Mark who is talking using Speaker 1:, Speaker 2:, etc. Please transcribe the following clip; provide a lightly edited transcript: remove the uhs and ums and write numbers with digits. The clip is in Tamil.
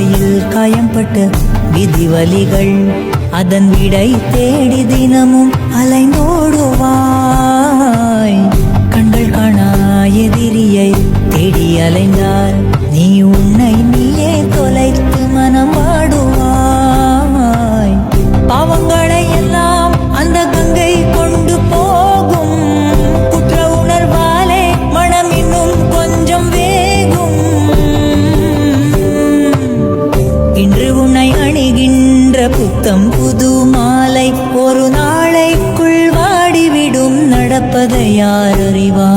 Speaker 1: வாழ்க்கையில் காயம்பட்ட விதிவலிகள் அதன் விடை தேடி தினமும் அலைந்தோடுவாய். கண்கள் காணா எதிரியை தேடி அலைந்தால் நீ உன்னை நீயே தொலைத்து மனம் வாடுவாய். பாவங்களை எல்லாம் அந்த கங்கை கொண்டு போகும். குற்ற உணர்வாலே மனம் இன்னும் கொஞ்சம் வேகும். இன்று உன்னை அணிகின்ற புத்தம் புது மாலை ஒரு நாளைக்குள் வாடிவிடும். நடப்பதை யார் அறிவார்?